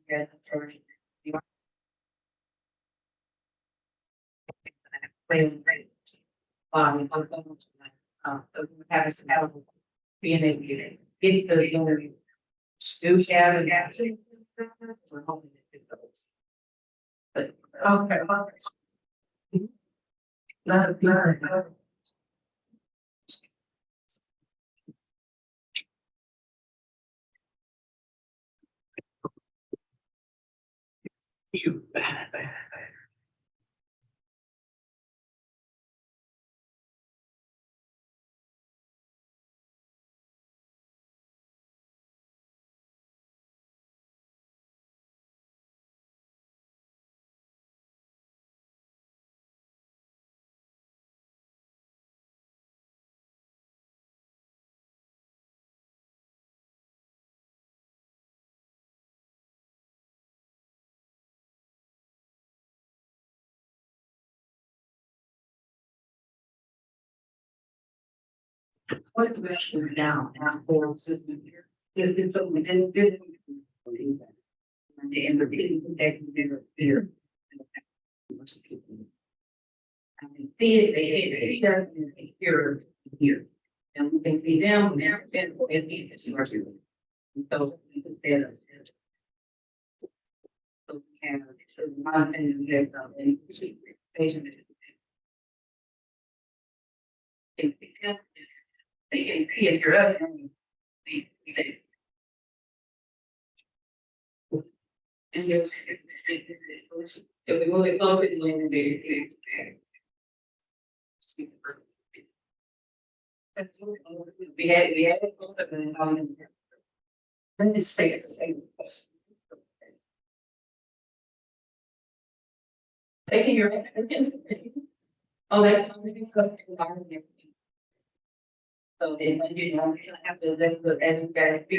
Yeah, that's right. Playing great. Having some help being able to get the, do have and have to. We're hoping to do those. But, okay. Not a you. What's the best one down? For here. It's so we didn't. The end of the fear. I can see it, here. And we can see them, never been with me, so we can say that. So we have, one thing we have, and patient. They can see if you're up. And there's, if we really focus on the we had both of them. Let me say it. They can hear it. Oh, that. So then when you don't have to let's look at it, that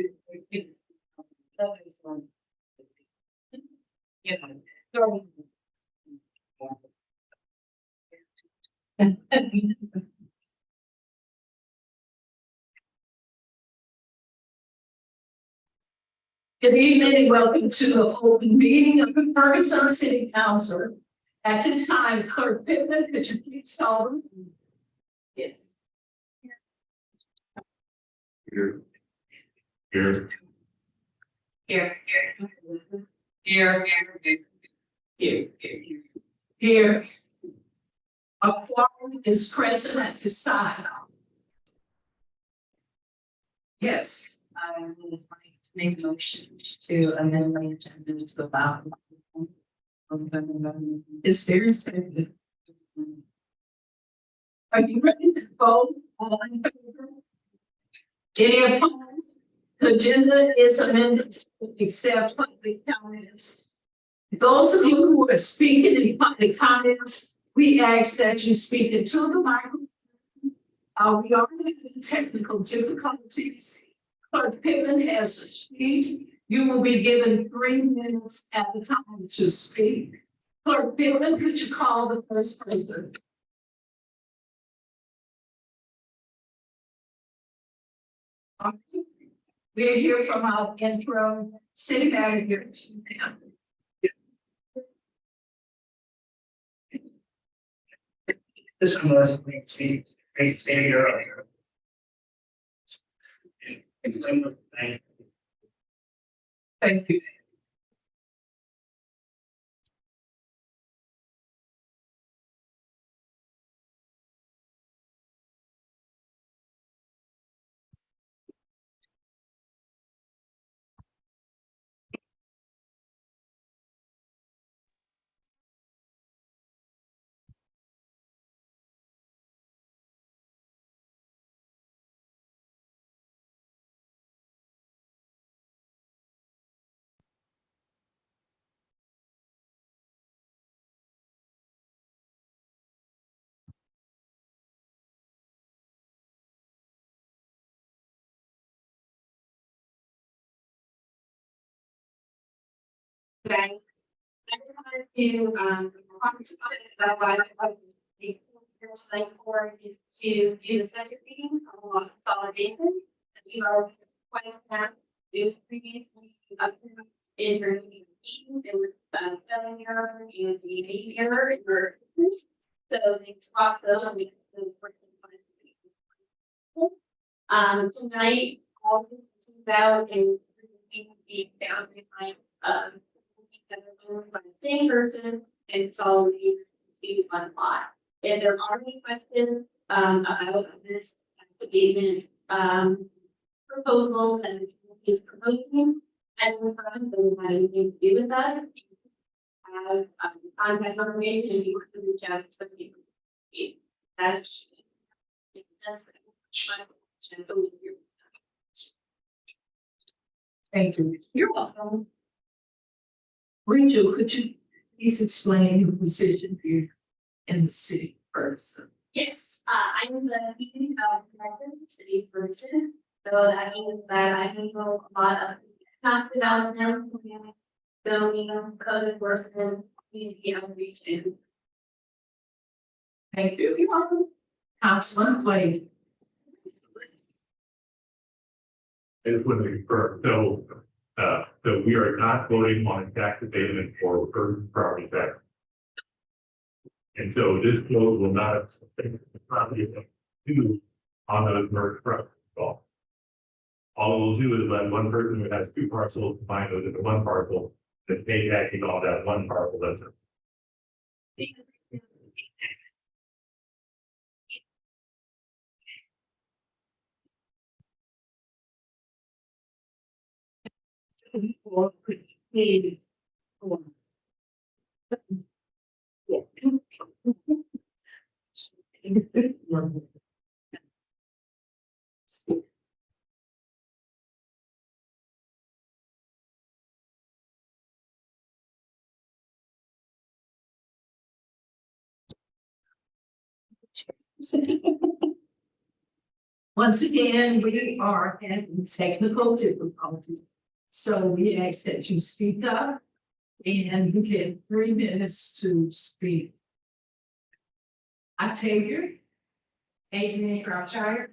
Good evening and welcome to the open meeting of the Ferguson City Council. At this time, Clerk Pittman, could you please call them? Yes. Here. Here. Here. Here. Here. Here. A quorum is present at this time. Yes. I would like to make a motion to amend my agenda to allow. Is seriously. Are you ready to vote? All in favor? Any opposed? The agenda is amended to accept public comments. Those of you who are speaking in public comments, we ask that you speak into the microphone. We are having technical difficulties. Clerk Pittman has a sheet. You will be given 3 minutes at a time to speak. Clerk Pittman, could you call the first person? We'll hear from our interim city manager. This was a great failure. Thank you. Okay. I just wanted to, talk about why I was here tonight for is to do the second reading on consolidation. And you are quite now, this previously approved in your meeting, there was spelling error and the name error in your. So they swapped those on the. Tonight, all this is out and the boundary line, that are owned by the same person and consolidated into one lot. If there are any questions, about this abatement, proposal that is proposing, and we're trying to have anything to do with that. Have, contact information and you can reach out to some people. That's. Thank you. You're welcome. Rachel, could you please explain your position here in the city first? Yes, I'm the community development director of the city of Ferguson. So that means that I handle a lot of economic development, zoning, code enforcement, community outreach, and. Thank you. You're welcome. Councilman Clay. I just want to confirm, so we are not voting on a tax abatement for certain property tax. And so this vote will not affect the property due on those merged properties at all. All it will do is let one person who has two parcels combine those into one parcel, that pay taxes on that one parcel, that's it. Once again, we are having technical difficulties. So we ask that you speak up and you get 3 minutes to speak. Octavia, Adrian Crouchire.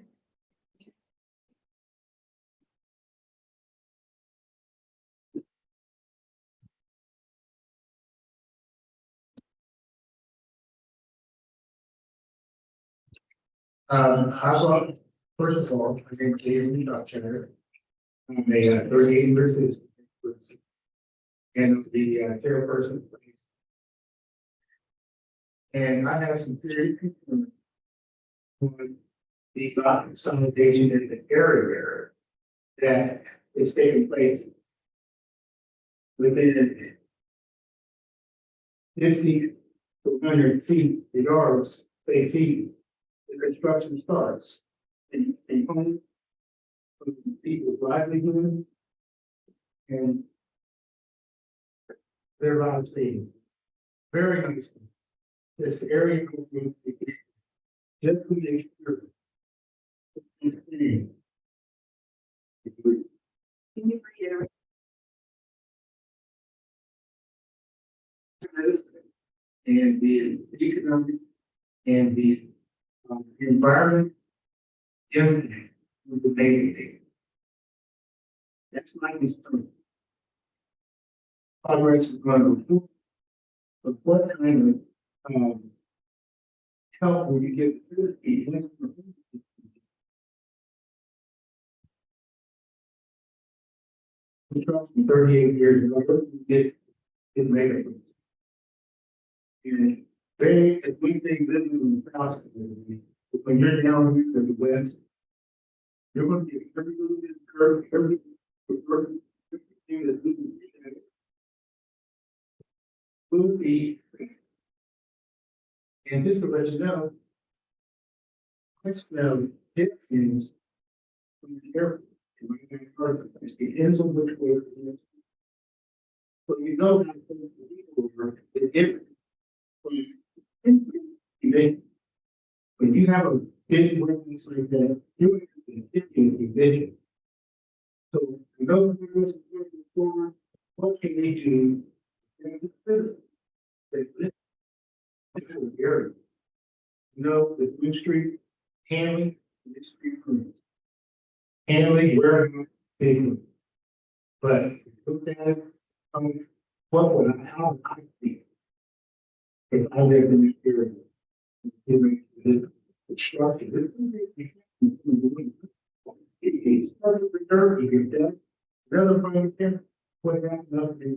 First of all, I think David Dutcher. I'm a 38 years and the chairperson. And I have some serious concerns on the consolidation in the area that is taking place within 50 to 100 feet, the yards, 8 feet, the construction starts. And home, from people's livelihood, and their lives being very nice. This area will be just to make sure. Can you reiterate? And the economic and the environment impact with the baby. That's my concern. Progress is going to, but what kind of help will you give to the people? From 38 years ago, it made it. And they, if we think living in the south, when you're down here to the west, you're going to get everything that's curved, everything that we can see will be. And just to let you know, question of difference from the airport, it ends on which way it is. So you know that the difference when you have a big witness like that, you're in vision. So those forward, what can they do Area. You know, the Blue Street, Hanley, Blue Street, Hanley, where big. But look at it, what would I, how would I feel if I lived in this area? Given this structure, this it starts with dirt, you get that. Rather find them, what happened up there.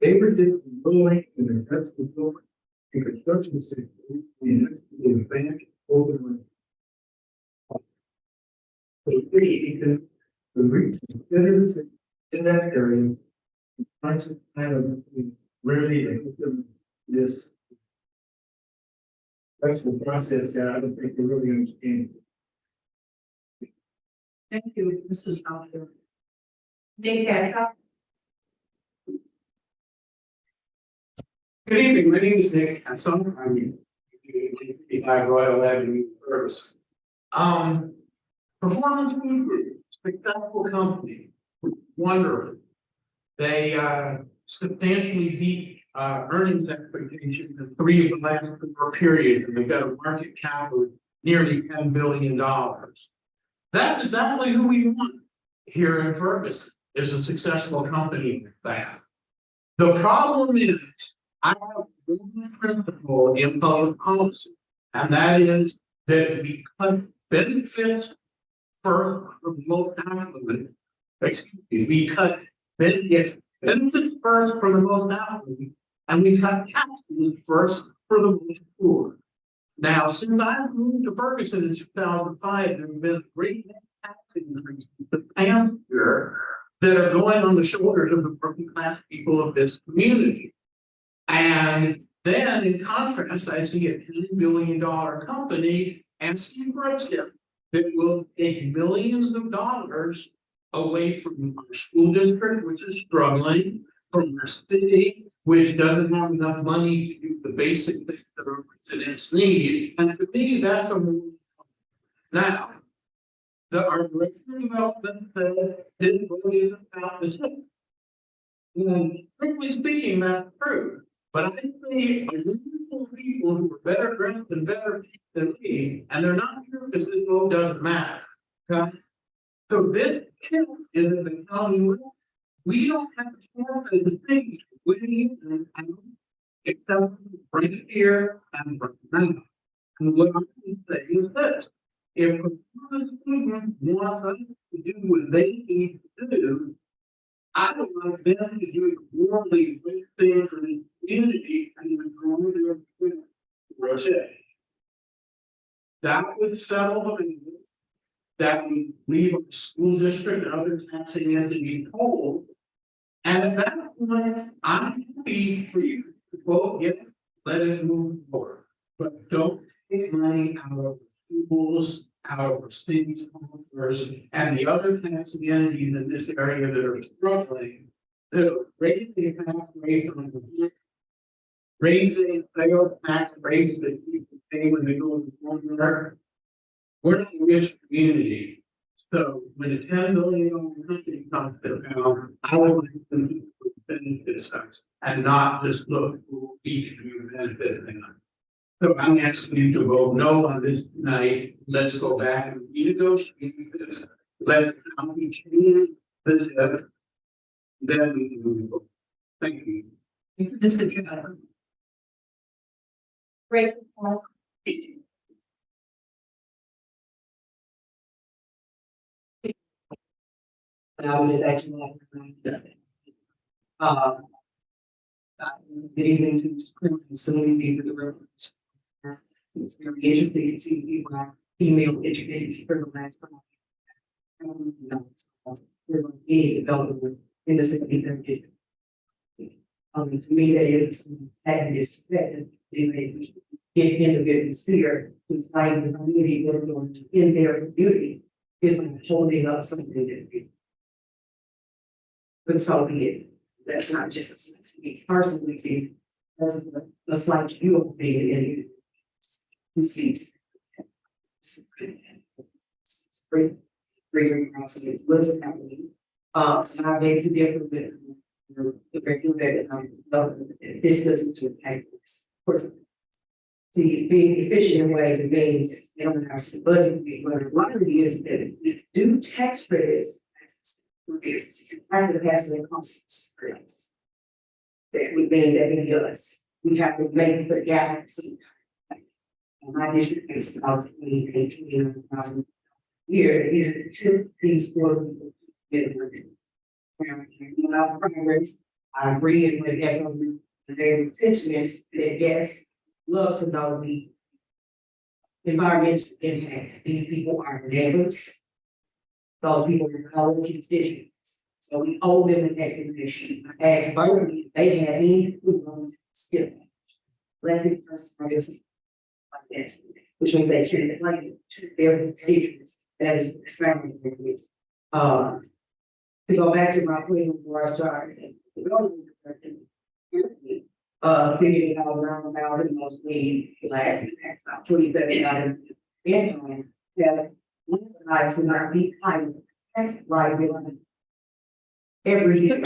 They were just building and the rest was building. The construction sector, the advantage over the. So because the reasons in that area, prices kind of really this. That's the process that I don't think they really understand. Thank you, Mrs. Alter. Nick Hancock. Good evening, my name is Nick Hanson. I'm 55 Royal Avenue, Ferguson. Performance Food Group, successful company, wonderful. They substantially beat earnings expectations in 3 of the last 4 periods, and they've got a market cap of nearly $10 billion. That's exactly who we want here in Ferguson, is a successful company like that. The problem is, I have one principle in public policy, and that is that we cut benefits first for the most affluent. Excuse me, we cut benefits first for the most affluent, and we cut taxes first for the most poor. Now, since I moved to Ferguson in 2005, there have been great tax increases the past year that are going on the shoulders of the working class people of this community. And then, in contrast, I see a $10 billion company and Steve Ferguson that will take millions of dollars away from our school district, which is struggling, from our city, which doesn't have enough money to do the basic things that our residents need. And to me, that's a move. Now, our director of development said this vote is about the tip. And strictly speaking, that's true. But I see a group of people who are better dressed and better than me, and they're not here because this vote doesn't matter. Okay? So this tip is in the county level. We don't have to have the things with you and except bring it here and bring it down. And what I'm going to say is this: if the students want us to do what they need to do, I don't want them to do a worldly great thing for the community and withdraw their project. That would settle the meeting. That would leave a school district and other taxing entities whole. And at that point, I'm happy for you to vote yes, let it move forward. But don't take money out of schools, out of states, and the other taxing entities in this area that are struggling. That raise the tax rate on the raising sales tax rates that people pay when they go to the corner. We're not a rich community. So when a $10 billion company comes to town, I would like them to benefit us and not just look for each new benefit thing. So I'm asking you to vote no on this tonight. Let's go back and renegotiate this. Let the county change this. Then we can move on. Thank you. Mr. Alter. Great. Good evening to Mr. Criminal facility to the reference. It's very interesting to see people are female educators for the last time. We're going to be developing in the city. For me, that is happiness that they get individuals here who's fighting the community, they're going to in their community is like holding up something that we. But so be it. That's not just a sense to me personally, that's a slight view of being in who speaks. Great process. What is happening? And I beg to differ with the regulator, this doesn't impact this. Of course, see, being efficient in ways, it means they don't have to budget, but the reality is that we do tax credits. It's part of the passing costs credits. That would mean that in us, we have to make the gaps. And my district is about 28,000 a year, is two these four people. I agree with that, their sentiments that yes, love to know the environmental impact. These people are neighbors. Those people are our constituents. So we owe them an explanation. I asked Berkeley if they had any food on still. Let me first like that, which means they can explain to their constituents. That is the family. To go back to my point before I started. Figuring out around about it mostly black, about 27 out of income. Has lives in our big times, tax liability. Every year,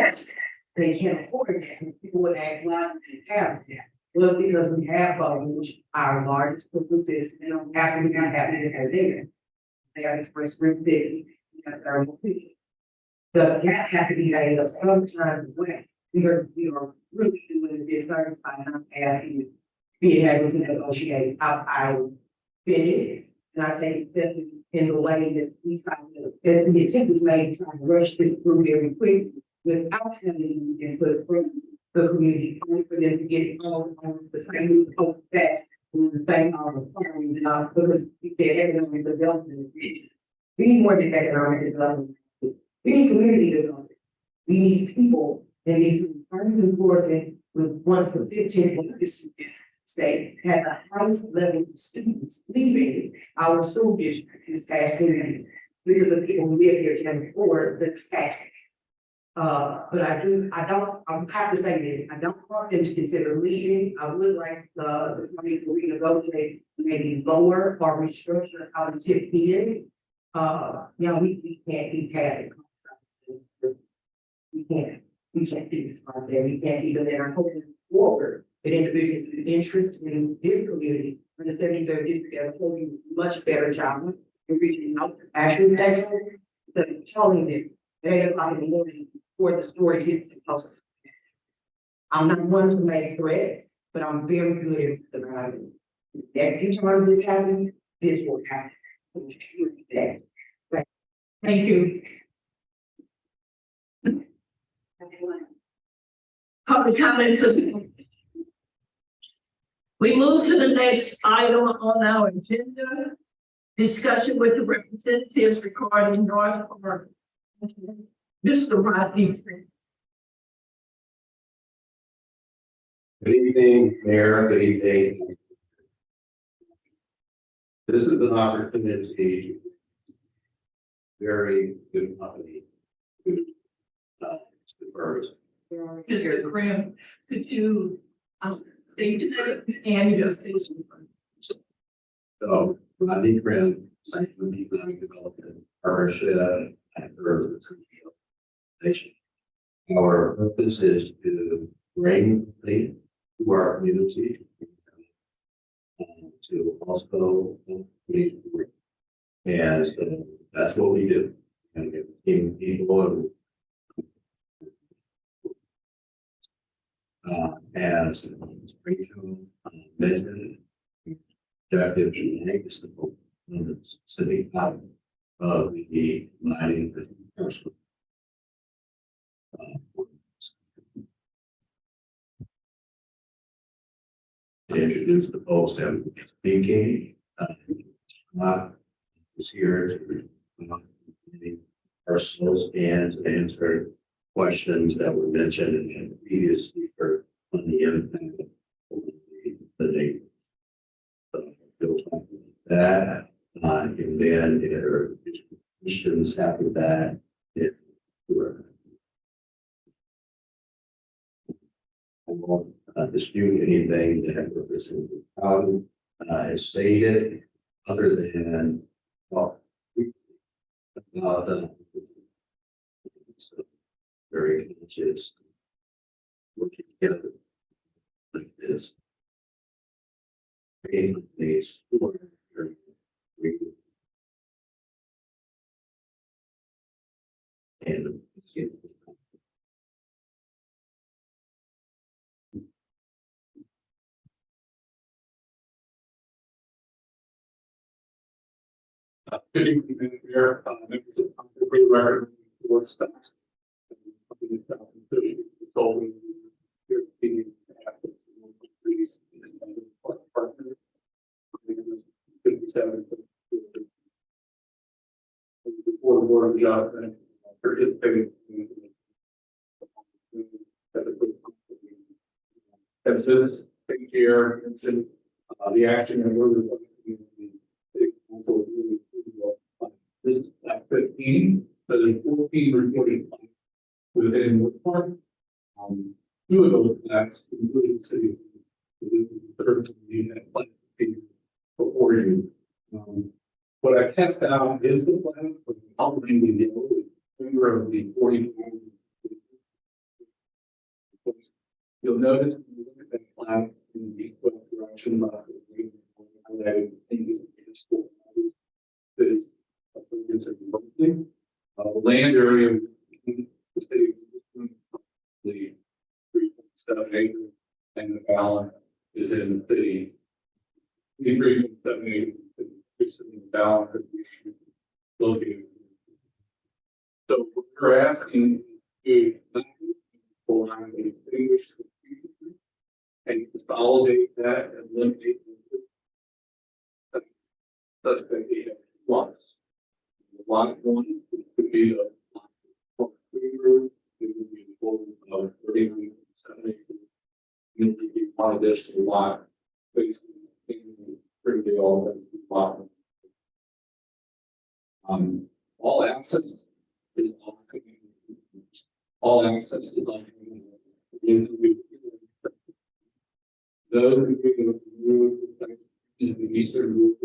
they can't afford that, people would act like they have that. Well, it's because we have, which our largest purposes, they don't have to be happy to have there. They have expressed real big, terrible people. The gap have to be made up sometime way. We are really doing a disservice by not having being able to negotiate out our bid. And I take that in the way that we try to, that the attempt was made to try to rush this through very quickly without having input from the community, only for them to get it all on the same hope that the same requiring because they economic development. We need more than economic development. We need community development. We need people in these important with one of the 15 state have the highest level of students leaving our school district this past year because the people who live here can afford the tax. But I have to say this, I don't want them to consider leaving. I would like the money to renegotiate, maybe lower or restructure how to tip in. We can't be having. We can't do this right there. We can't even let our hoping forward that individuals with interest in this community in the 73rd district are holding much better job in reaching out to actual stakeholders than telling them at 8 o'clock in the morning before the story hits the post. I'm not one to make threats, but I'm very good at the writing. Every time this happens, this will happen. Thank you. Public comments. We move to the next item on our agenda. Discussion with the representatives regarding North Park. Mr. Rodney. Good evening, Mayor. Good evening. This is an opportunity. Very good company. Ferguson. Mr. Graham, could you state your name and your station? So, Rodney Grimm, Site Economic Development Partnership and Ferguson. Our purpose is to bring the to our community and to also and that's what we do. And get people as Rachel mentioned, objective to make simple city out of the mining person. To introduce the folks that will be speaking, is here to personal and answer questions that were mentioned in the previous speaker on the impact of the neighbors. That, and then if there are questions after that, if I won't dispute anything that Representative Cotton has stated, other than about so which is working together like this. Creating these four areas. And Good evening, Madam Mayor, members of the council, for the record, board staff. Consulting here speaking on behalf of the police and the partner. 57. Before the board of job and participating in as business taking care and the action and we're this is at 15, so there's 14 reported within the park. Two of those acts, including the city, the third unit plan before you. What I cast out is the plan for the outlining the number of the 40. You'll notice when you look at that plan in the east-west direction, highlighted things in school. That is the land area in the city, the 3.7 acres, and the balance is in the city. The 3.7 acres is in the balance of the located. So what we're asking is to distinguish and consolidate that and eliminate such that we have lots. Lot one, which could be the lot it would be the total of 39.7 acres. And it would be one additional lot, basically, pretty all of lot. All access is all access to land. Those who is the eastern roof,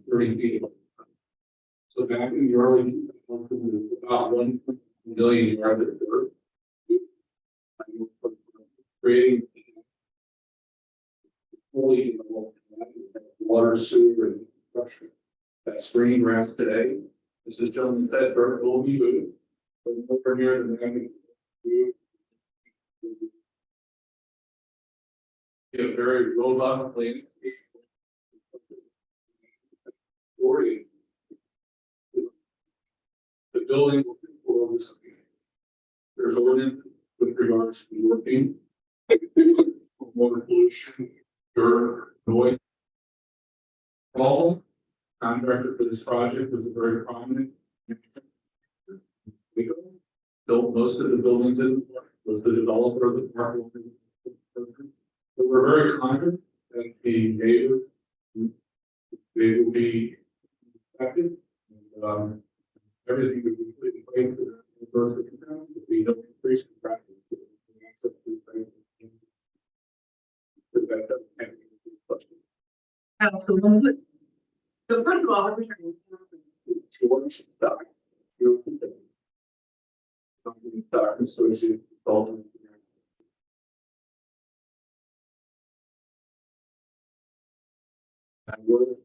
30 feet. So back in the early, about 1 million yards of dirt. Creating fully water, sewer, and infrastructure. That screen grass today, this is gentleman said, dirt will be moved. But over here, the man a very robust landscape. Story. The building will this. There's ordinance with regards to working. Water pollution, dirt, noise. All contractor for this project was a very prominent. We built most of the buildings in the park, was the developer of the park. So we're very confident that the neighbors, they will be affected. And, everything would be put in place for the first if we don't increase the practice. Councilwoman Wood. So first of all, let me try George Stock. Stock Associated Consultant. I would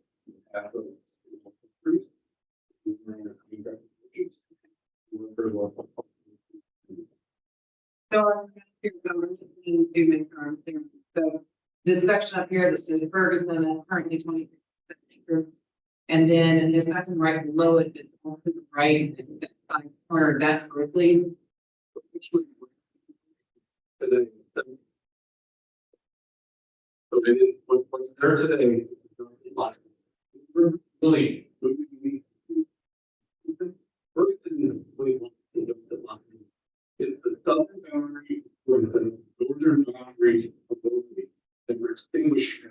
have a increase. So so this section up here, this is Ferguson, and currently 20 acres. And then in this section right below it, it's on to the right, and that side corner, that's Berkeley. Which would So it is what's there today. Really, it's the southern boundary or the northern boundary of the that we're extinguishing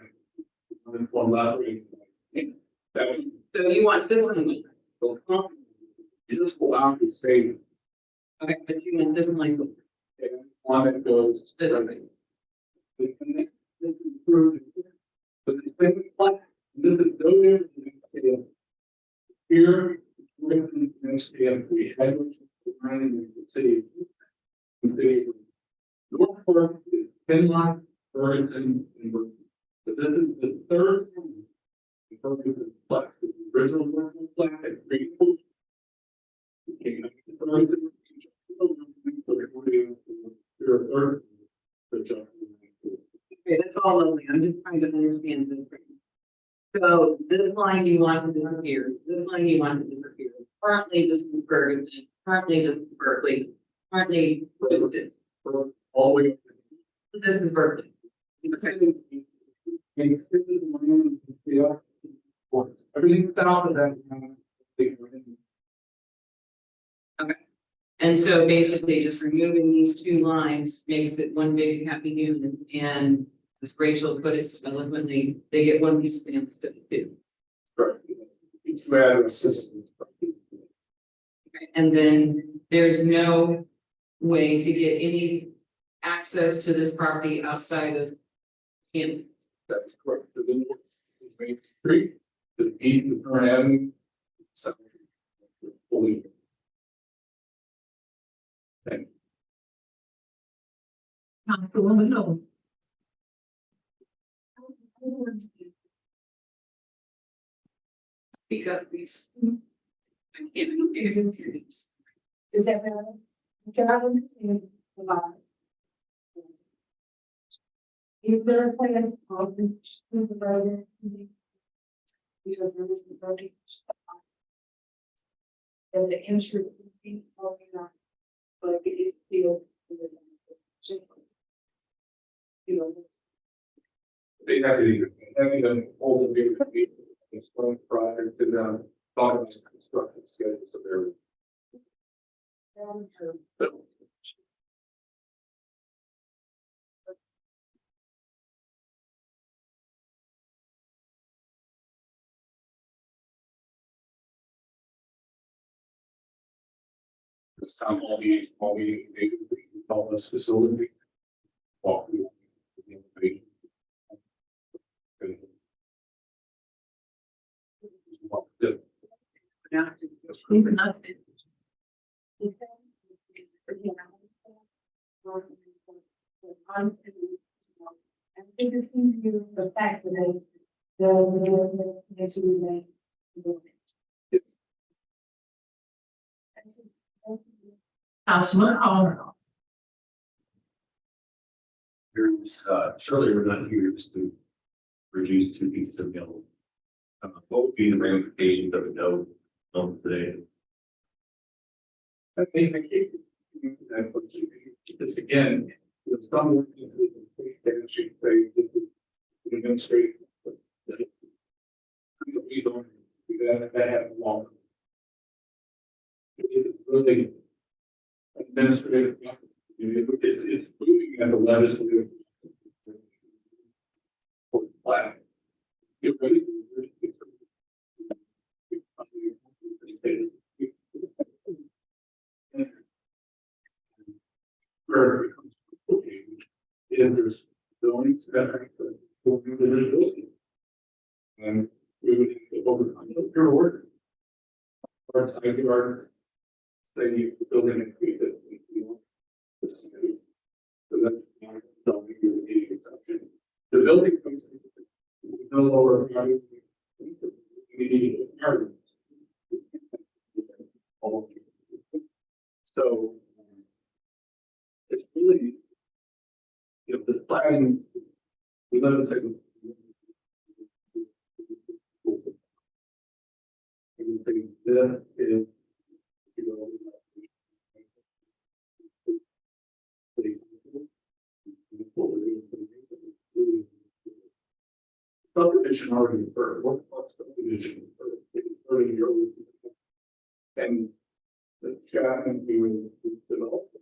on that way. So you want this one? You just go out and say, Okay, but you want this one? one that goes. This one. But the thing like this is no different than here, we had in the city. North Park is Finlock, Ferguson, and Berkeley. But this is the third one. The Ferguson plat, the original Ferguson plat had 3 homes. It came up to Ferguson. So they're going to do a third. Okay, that's all lovely. I'm just trying to understand this. So this line you want to disappear, this line you want to disappear. Currently, this is Ferguson, currently this is Berkeley, currently this All the way. is Berkeley. Everything south of that. And so basically just removing these 2 lines makes it one big happy union, and as Rachel put it so eloquently, they get 1 piece of land instead of 2. Each rather assistance. And then there's no way to get any access to this property outside of him. That's correct. To the north is Main Street, to the east is Current Avenue. South. Fully. Thank Councilwoman Noel. Speak up, please. I can't even hear this. Is that better? Can I understand the vibe? Is there a plan of the supervisor? Because there is the verbiage. And the insurance is being organized, but it is still. You know. They having them all the way explain prior to them talking about construction schedules of their. This time all this facility. Walk through the information. And interesting to the fact that they, Councilman Arnold. Surely we're not here just to reduce 2 pieces of metal. What would be the ramifications of a no today? I think this again, with some administrative. We don't do that happen long. It's really administrative. It's moving at the legislative. Plan. Get ready. Where it becomes complicated, is there's zoning setbacks that will do the visibility. And we would have to overcome your order. Or side yard, say you building and create it, you know, this, so that's not zoning, you would need exception. The building comes no lower. So it's really, you know, the planning, we live in a second. That is, you know, subdivision already occurred. What subdivision occurred in your and the Chapman being developed.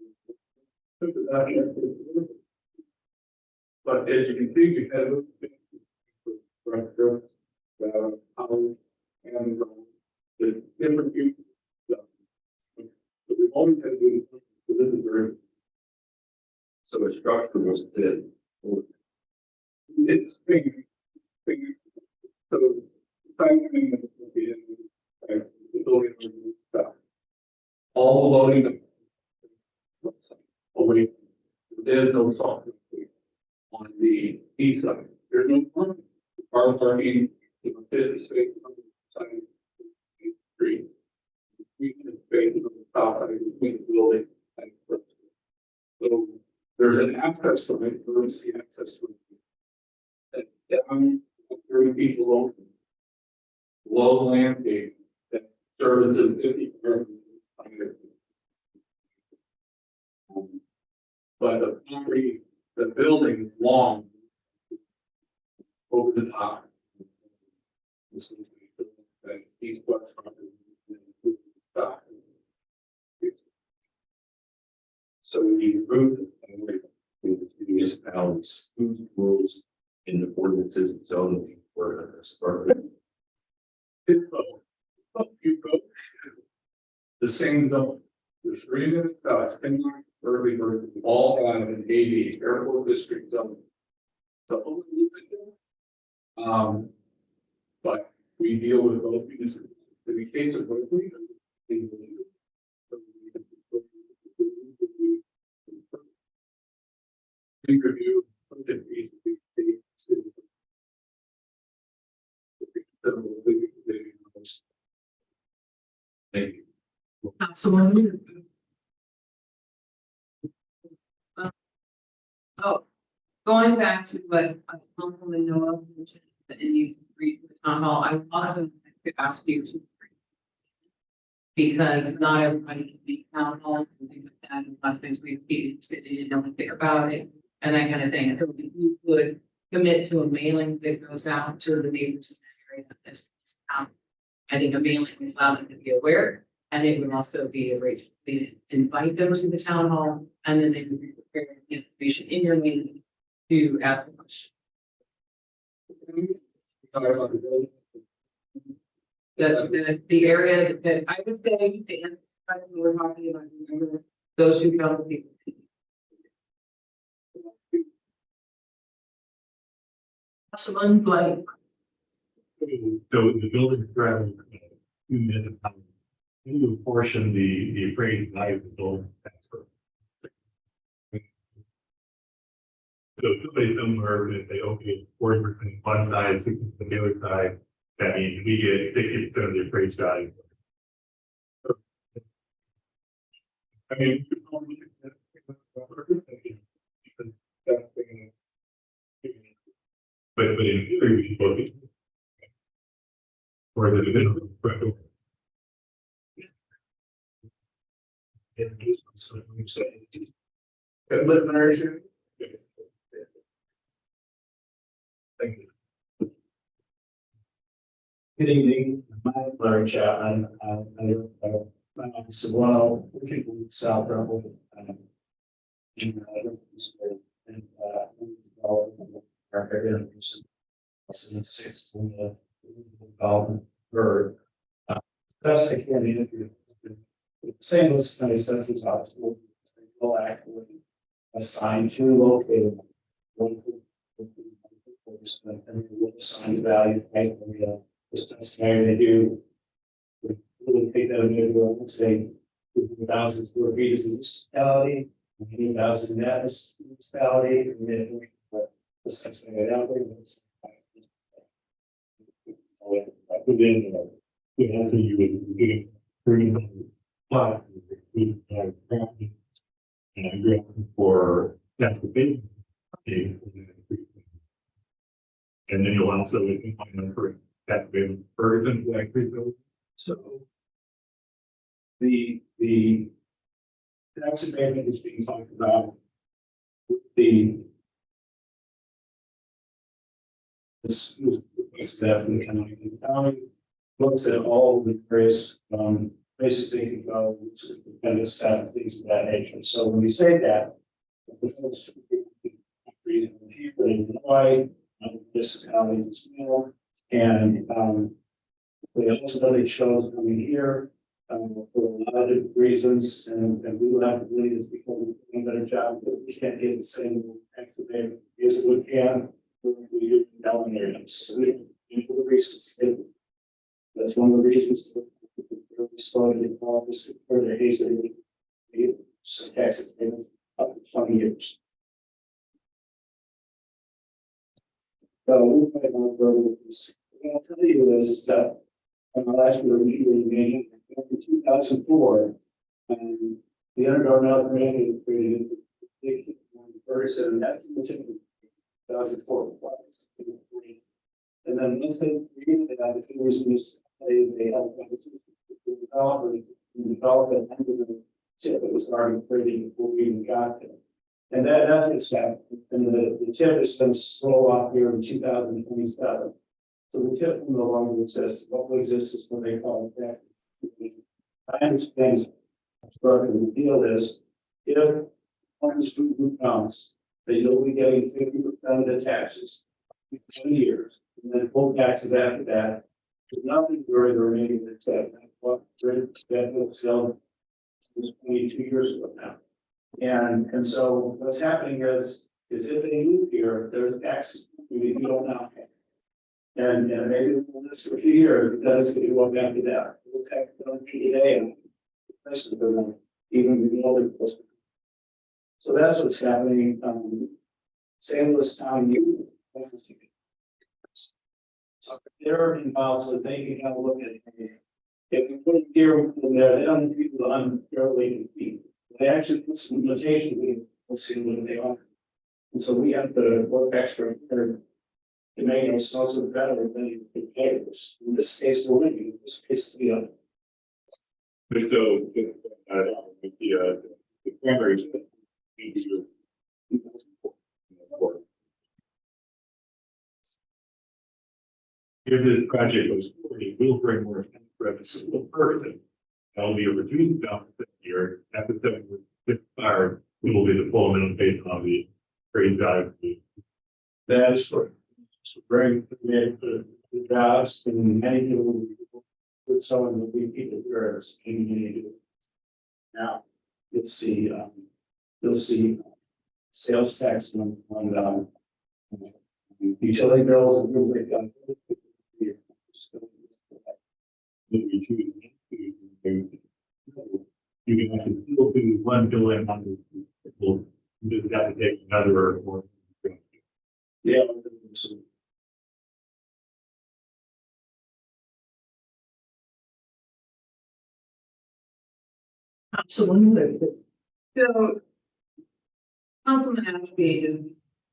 But as you can see, we have and the different views. So we always had to do this. So this is very. So a structure was dead. It's big. So timing the building stuff. All the loading. Away There's no salt on the east side. There's no parking. Car parking, you know, fifty space on the side of the street. We can space on the top side between the building and the first. So there's an access to it, emergency access to it. That's down 30 feet below. Low landscape that services 50 cars. But the property, the building is long. Over the top. This is the east west property. So we remove the municipalities, whose rules in the ordinances and zoning for this. The same zone. There's three municipalities, Kenmore, Berkeley, all have an AD, airport district zone. So, but we deal with both municipalities. In the case of Berkeley, we review. Thank you. Councilwoman. Oh, going back to what Councilman Noah mentioned, and you agreed with the town hall, I also could ask you to. Because not everybody can be town hall and things like that, and a lot of things we have people sitting and don't think about it, and that kind of thing. So if you could commit to a mailing that goes out to the neighbors in that area, that's, I think a mailing would allow them to be aware. And it would also be a way to invite them to the town hall, and then they would be prepared with the information in your meeting to ask the question. The area that I would say, the answer we were talking about, remember, those 2,000 people. Councilman Blake. So the building strategy, 2 minutes. You portion the appraised value of the building. So somebody somewhere, if they okay 40% one side, 60% the other side, that means we get 60% of the appraised value. I mean, but in theory, we should both be. Or the minimum. Thank you. Good evening, my name is Larry Chapman. My office as well, people in South Rebel. And our area since 6 involved for that's the candy. Same as many senses hospital, will actually assign to located. One and we'll assign the value, right? Just estimated they do. We really take that into let's say 1,000 square feet is a municipality, 80,000 net is a municipality, and then just estimate it out there. I put in, after you would get a plot, and I grew up for transportation. And then you'll also find them for that big Ferguson, like, So the tax abatement is being talked about with the this that in the county. The county looks at all the various places they can go to kind of set things of that nature. So when we say that, the folks in Illinois, municipalities as well, and they also they chose coming here for a lot of different reasons, and we would have to believe it's because we're doing a better job, because we can't get the same activate as we can when we do down there. So the reasons that's one of the reasons we started in office for the Hazel so tax payment up to 20 years. So we'll find out where this. What I'll tell you is that on the last year, we made in 2004, the underground grant was created in Ferguson, and that's the typical 2004. And then once they created that, the figures in this phase, they had the developers develop it under the tip that was already created before we even got there. And that's what's happened. And the tip is going to slow off here in 2027. So the tip no longer exists. What will exist is what they call it back. I understand the deal is if one food group comes, that you'll be getting 50% of the taxes in 20 years, and then full taxes after that. There's nothing during the remaining of the tip. What that will sell was 22 years ago now. And so what's happening is if they move here, there's taxes you don't now pay. And maybe we'll do this for a few years, because it won't have to that. We'll tax on today, and especially the even the older. So that's what's happening. St. Louis County. So they're involved, so they can have a look at it. If you put it here in there, they don't need people unfairly compete. They actually put some limitations, we'll see what they are. And so we have to work extra hard to make it so better than the players. In this case, we're winning. In this case, we are. So, the primary. If this project goes forward, it will bring more revenue to Ferguson. That'll be a reduced balance this year. After 7 years expired, we will be the full minimum based on the appraised value. That is for bring the jobs and many people with someone that we people here as a community. Now, you'll see sales tax on utility bills and things like that. You can actually still do $1 billion on this. We'll just have to take another or. Yeah. Absolutely. So Councilman Ashby just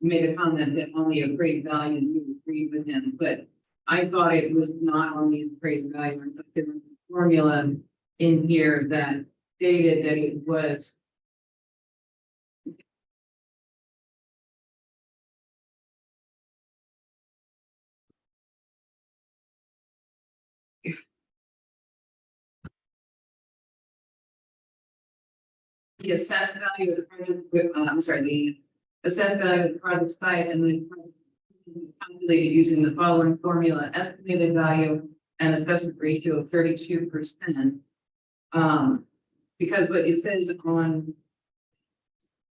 made a comment that on the appraised value, you agreed with him, but I thought it was not on the appraised value, but there was a formula in here that stated that it was. The assessed value of the project, the assessed value of the project site and then calculated using the following formula: estimated value and assessment ratio of 32%. Because what it says on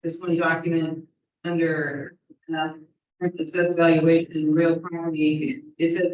this one document under assessed valuation and real property, it says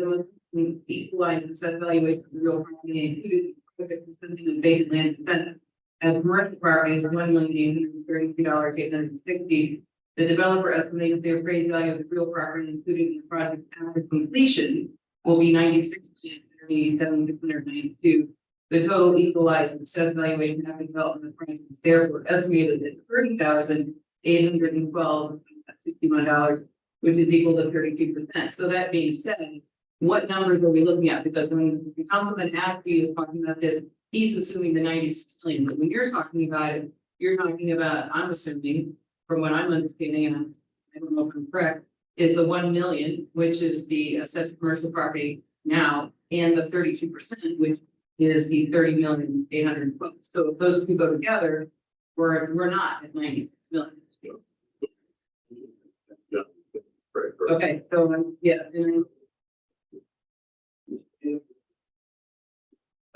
the equalized assessed valuation of the real property included something of vacant land expense as commercial property is $1,833,860. The developer estimates the appraised value of the real property included in the project after completion will be $96,037,692. The total equalized assessed valuation after development price is therefore estimated at $30,812.61, which is equal to 32%. So that being said, what numbers are we looking at? Because when the compliment Ashby is talking about this, he's assuming the 96 million. But when you're talking about it, you're talking about, I'm assuming, from what I'm understanding, and I don't know if I'm correct, is the 1 million, which is the assessed commercial property now, and the 32%, which is the 30,812,000. So if those two go together, we're not at 96 million. Yeah. Right. Okay, so yeah.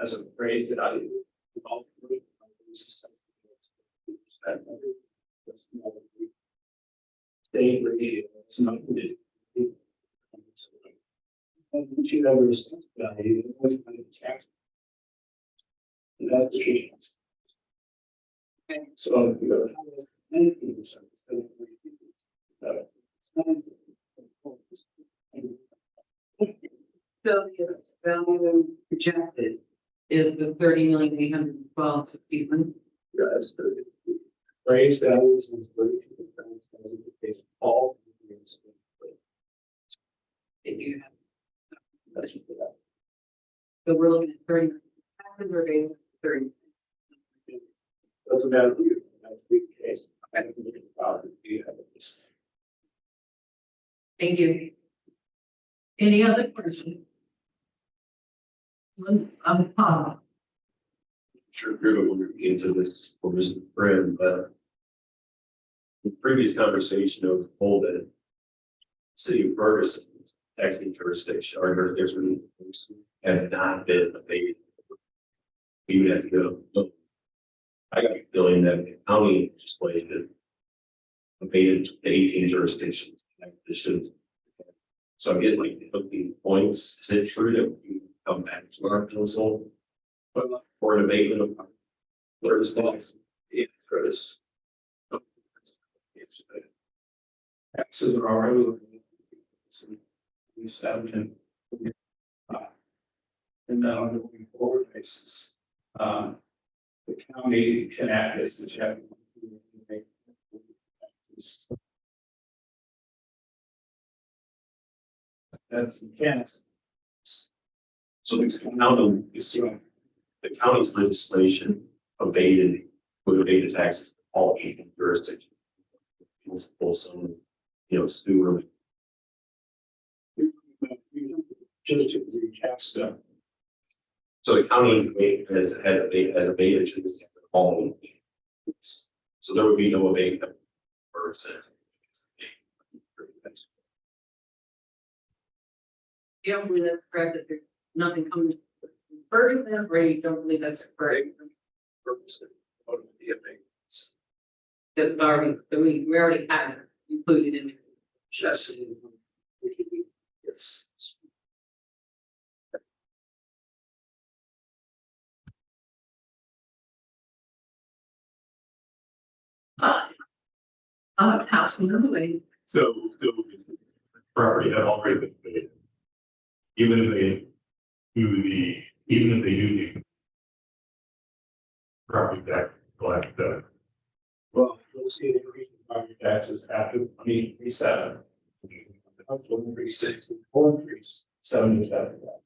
As a phrase that I state radio, it's not good. Once you have a response value, it always kind of tax. And that's the change. So if you have 90%, instead of 30%, So the value projected is the 30,812,61. Yeah, that's the range values and 32% as in the case of all. That you have. That's what they have. So we're looking at 30. We're based on 30. Doesn't matter who you, that's the case. I don't think about it, you have this. Thank you. Any other questions? Paul. Sure, Drew will look into this for Mr. Friend, but in previous conversation, I was told that City of Ferguson's taxing jurisdiction or there's really have not been abated. We would have to go. I got a feeling that the county explained that abated the 18 jurisdictions. This should. So I'm getting like 15 points. Is it true that we come back to our council for an abatement of service tax? Yeah, Curtis. Taxes are already. We established. And now on a going forward basis, the county can act as the check. That's the case. So the county's legislation abated, would abate the taxes of all 18 jurisdictions. Also, sewer. Just the tax stuff. So the county has abated to all. So there would be no abatement for You don't believe that's correct, that there's nothing coming from Ferguson, or you don't believe that's correct? That's already, so we already have it included in it. Yes. Yes. Councilman Lee. So property had already been paid. Even if they do the property tax collected. Well, you'll see an increase in property taxes after 2027. Hopefully increase 60, or increase 70 after that.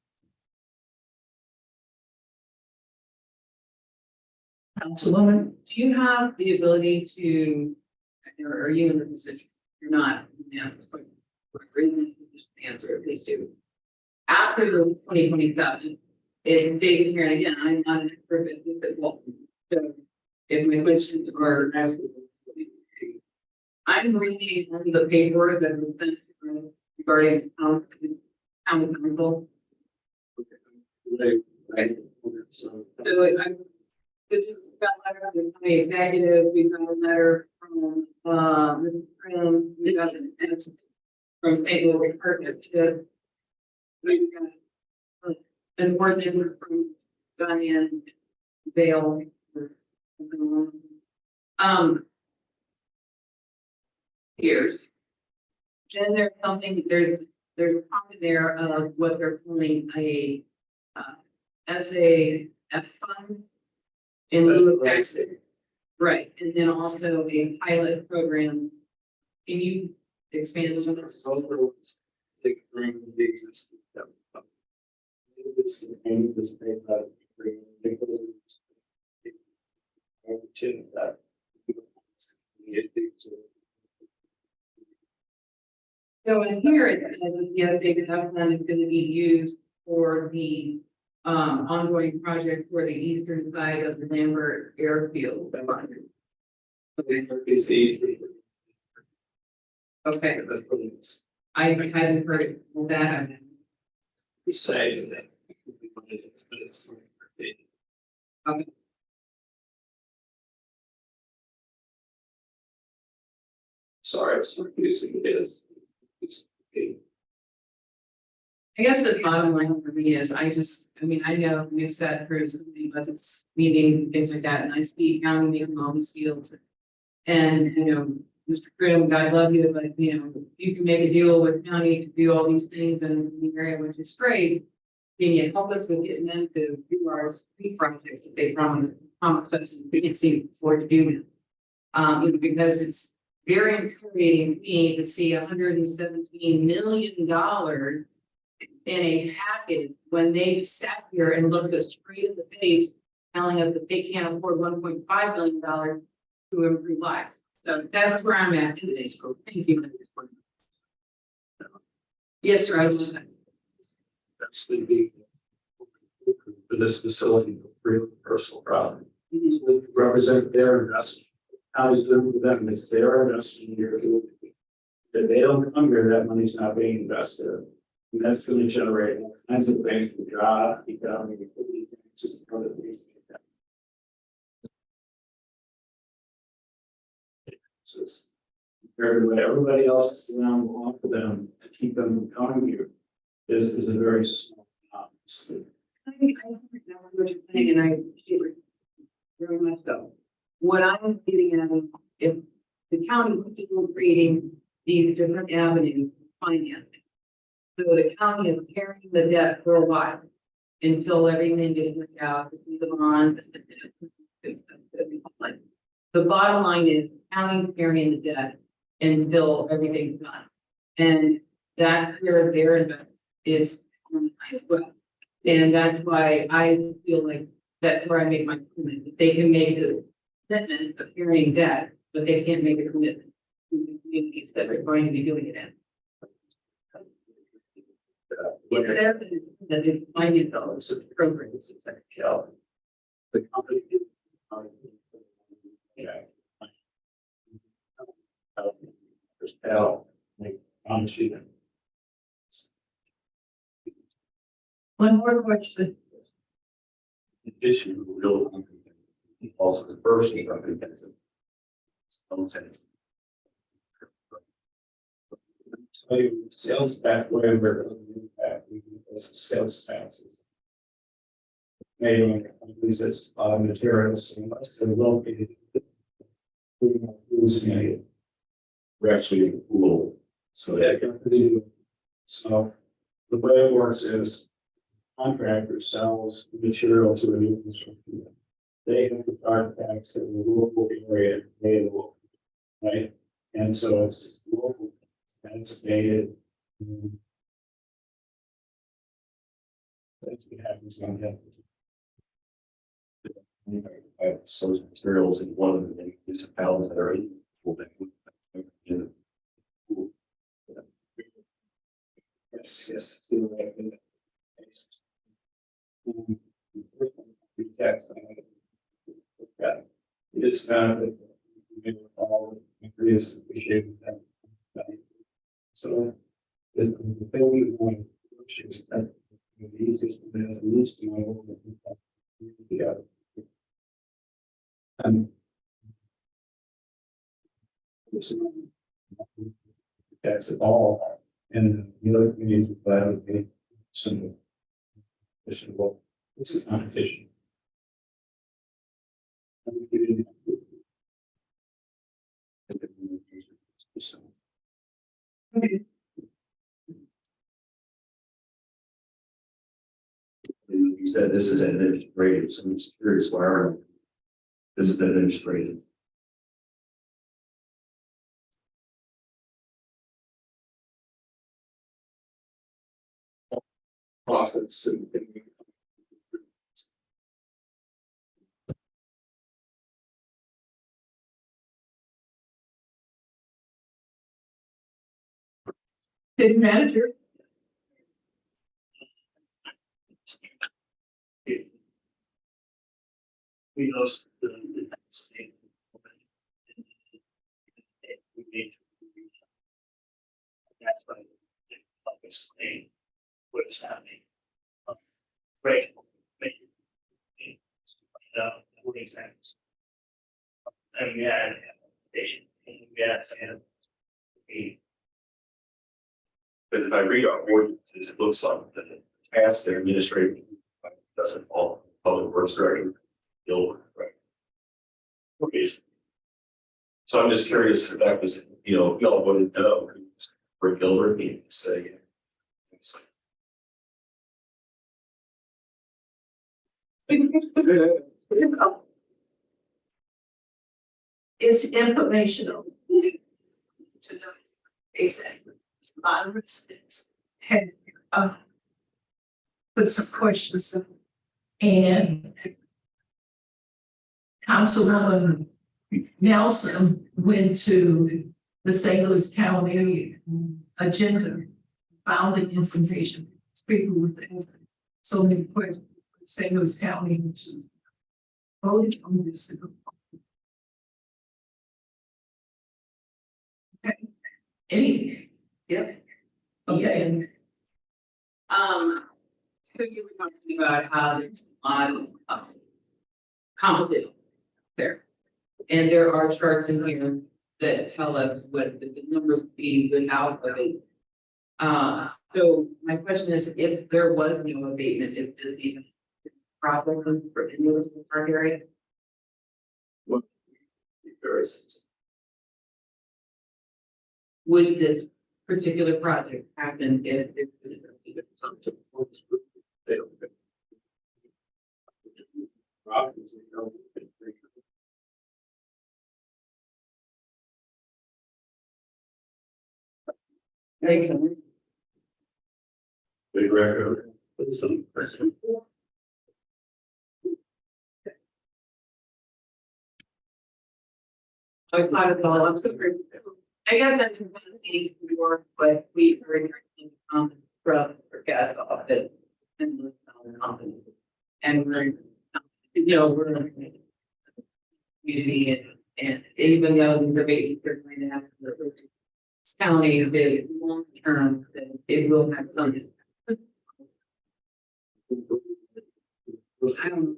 Councilwoman. Do you have the ability to, or are you in the position? You're not, yeah, answer, please do. After the 2027, it stated here, and again, I'm not an expert at this at all. So if my questions are I'm reading the paper that was sent regarding council. Right. So I'm. We've got a letter from the county executive, we've got a letter from, Mr. Prim, we got an answer from St. Louis Partnership. We've got an ordinance from Diane Vale. Here's. Then there's something, there's a comment there of what they're calling a, as a F fund. In lieu of taxes. Right, and then also a pilot program. Can you expand on that? They bring the existing. This and this pay that bring that. So in here, it says that the updated plan is going to be used for the ongoing project for the eastern side of the Lambert Airfield. Okay, I hadn't heard that. We say that. Okay. Sorry, it's confusing, it is. I guess the bottom line for me is, I know we've sat through so many budgets, meetings, things like that, and I see county making all these deals. And, Mr. Grimm, God love you, but you know, you can make a deal with county to do all these things in the area, which is great. Can you help us with getting them to do our street projects that they promised us, we can't seem to afford to do now? You know, because it's very infuriating to me to see $117 million in a package when they sat here and looked us straight in the face, telling us that they can't afford $1.5 million to improve lives. So that's where I'm at today. So thank you. Yes, sir. I was. That's the big. For this facility, real personal problem. It represents their investment. How is doing with them, it's their investment here. If they don't come here, that money's not being invested. And that's really generating all kinds of things for job, economic activity, just other things like that. Compared to what everybody else is around will offer them to keep them from coming here is a very small amount. I think I understand what you're saying, and I appreciate it very much so. What I'm getting at is if the county keeps on creating these different avenues of financing. So the county is carrying the debt for a while until everything gets worked out, the bonds and the stuff that we like. The bottom line is county carrying the debt until everything's done. And that's where their investment is as well. And that's why I feel like that's where I make my comment, that they can make this commitment of carrying debt, but they can't make a commitment to the communities that are going to be doing it in. If they're that they find it though, it's a program, it's like a job. The company. Yeah. There's Al, like, on the street. One more question. In addition to the real, also the person comprehensive. Tell you, sales back wherever sales taxes. Made on companies that's materials unless they're located. Losing it. We're actually in the pool, so that company. So the way it works is contractor sells material to a new construction. They have to charge tax in the local area, they local, right? And so it's local, and it's dated. That's what happens on that. I have source materials in one of the municipalities that are in the pool that would. Yes. Tax. It's found that all increase appreciated that. So this the thing we want to is that the easiest way is the least amount of yeah. And tax it all, and the other communities would be some additional. This is competition. You said this is administrative, so I'm just curious why this is administrative. Process and City manager. we lost the state. We need to. That's why I explain what is happening. Right. Find out what examples. And we had station, and we had and because if I read our ordinances, it looks like the task their administrative doesn't fall public works director. Right. Okay. So I'm just curious if that was, you know, if y'all wouldn't know, for Gilbert, he say. It's It's informational. To know, exactly, it's a lot of residents had, put some questions in. And Councilwoman Nelson went to the St. Louis County agenda, found the information, people with so many questions, St. Louis County, which is voted on this. Okay, any, yep. Okay, So you were talking about how there's a lot of competition there. And there are charts in here that tell us what the numbers would be without abatement. So my question is, if there was no abatement, is this even a problem for any of the park area? Would this particular project happen if it was They don't. Problems, you know. Big record. Some person. I thought it all, I guess I didn't want to see more, but we heard from forget about it. And company. And we're, you know, we're in a community and even though these are babies, they're going to have to county, the long term, that it will have something. I don't.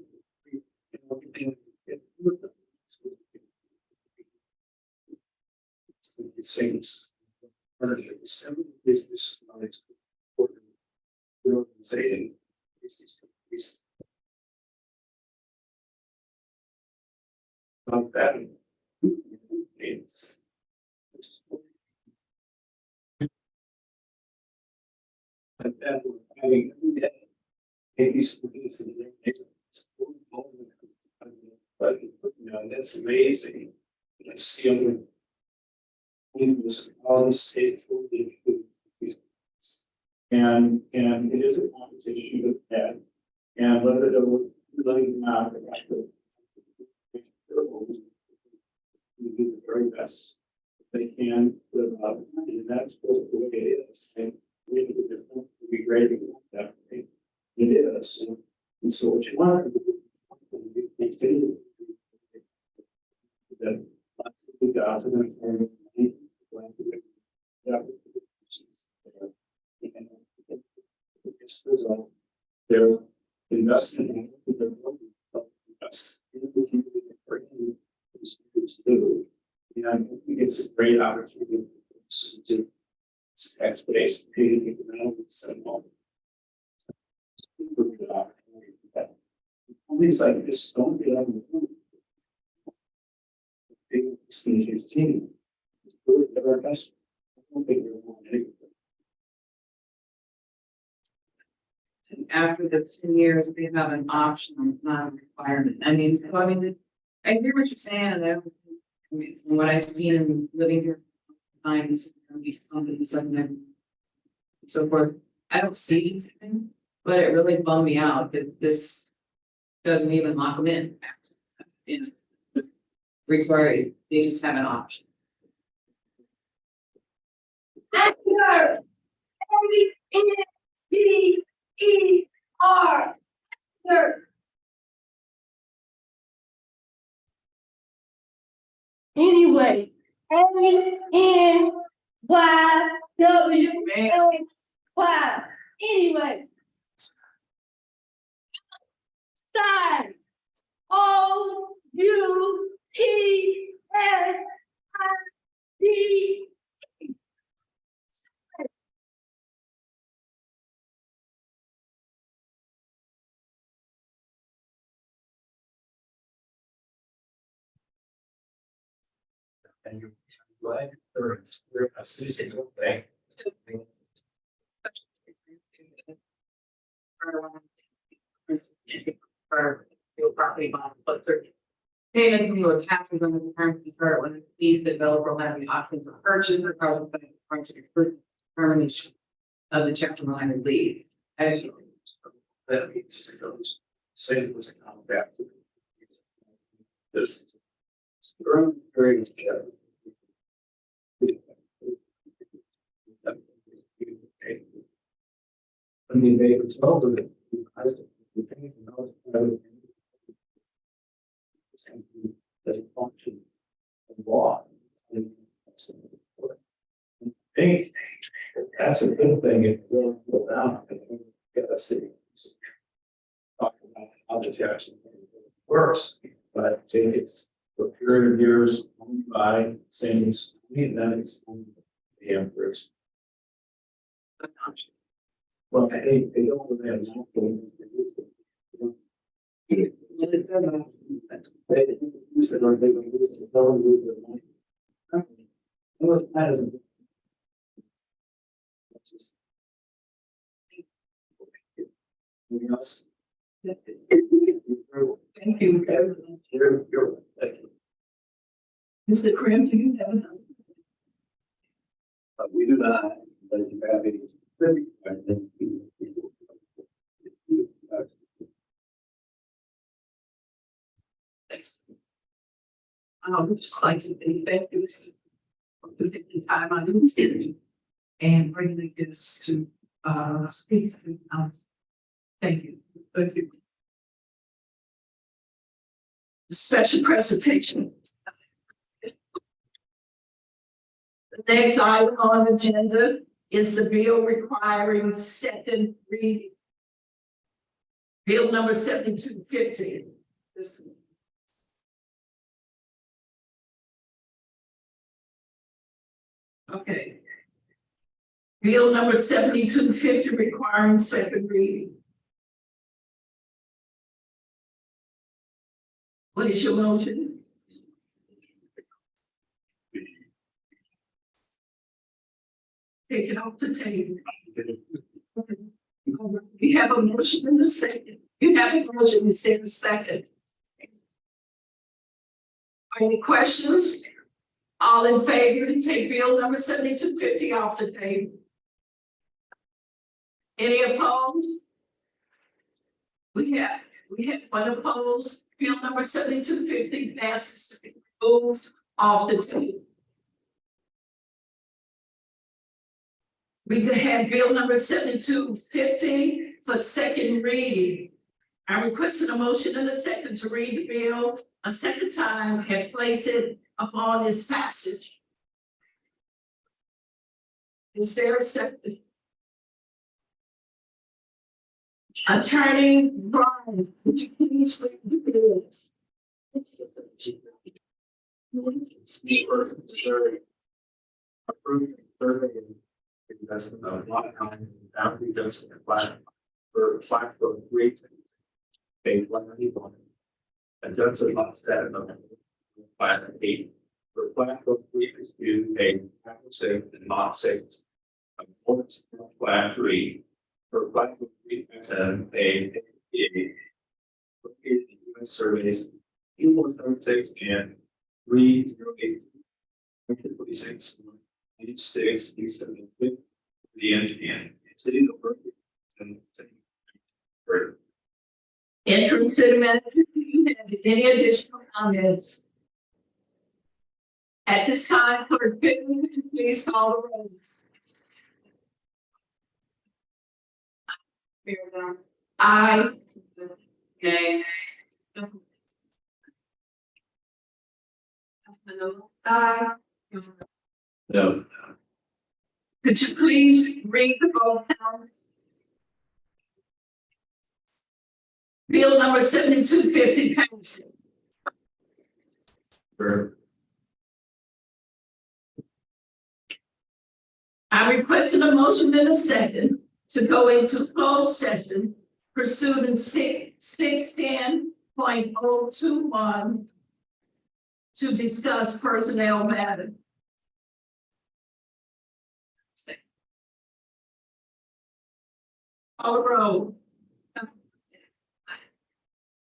Things. Business knowledge. Organization. Not bad. It's. Like that, having maybe schools in their neighborhoods. But you know, that's amazing. I see them. Was all the state food. And it is a competition with that. And whether it will really not, we do the very best they can live up, and that's supposed to be the way it is. And we think it's going to be great that way. It is. And so what you want to do is that lots of good jobs and their investment in and I think it's a great opportunity to space and all. Things like this don't get on the phone. Big experience team. It's really their best. I don't think they're going anywhere. After the 2 years, they have an option, not a requirement. I mean, so I mean, I hear what you're saying, and I mean, from what I've seen in living here, times, these companies and so forth, I don't see anything, but it really bummed me out that this doesn't even lock them in. Require, they just have an option. R. Anyway, A-N-Y-W-L-Y. Anyway. Sign. O-U-T-S-I-D. And you're glad you're a citizen of the bank. For real property bond, but certain payment in lieu of taxes under the terms of the when fees, the developer will have the option to purchase or cause the project termination of the chapter 9 relief. Actually, That means it goes, say it was a compact. This. Very. I mean, they were told that. As a function of law. Hey, that's a good thing if you go down. Get a city. Talk about how the Jackson works, but it's for a period of years, owned by same, and then it's owned by the emperors. Well, they don't really have no things. They use it or they would use it, no one lose their money. That isn't. That's just. Anything else? thank you. You're, thank you. Mr. Krim, do you have another? We do not, but you have any. Thanks. I would just like to say thank you for taking the time out of this hearing and bringing this to speak to the council. Thank you. Thank you. Special presentation. The next item on the agenda is the bill requiring second reading. Bill number 7250. Okay. Bill number 7250 requiring second reading. What is your motion? Take it off the table. You have a motion in a second. You have a motion in a second. Are any questions? All in favor to take bill number 7250 off the table? Any opposed? We have one opposed. Bill number 7250 passes to be moved off the table. We could have bill number 7250 for second reading. I requested a motion and a second to read the bill a second time and place it upon its passage. Is there a second? Attorney Brian, would you please read the bills? Approved survey and investment of lot nine, boundary adjustment plan for 5.3. Page 191. Adjusted lot status of plan 8 for 5.3 dispute page 6 and lot 6. Plan 3 for 5.3 page 8. US surveys 136 and 308. 26. Each state needs to be the engineer. City of Berkeley and Interim city manager, do you have any additional comments? At this time, clerk Pittman, would you please call the roll? Aye. Nay. Aye. No. Could you please read the vote count? Bill number 7250 passes. Sure. I requested a motion in a second to go into closed session pursuant to 610.021 to discuss personnel matters. Call the roll.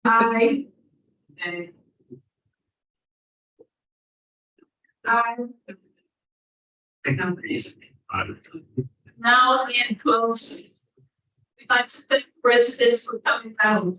Aye. And Companies. Now in close. We'd like to thank residents for coming out.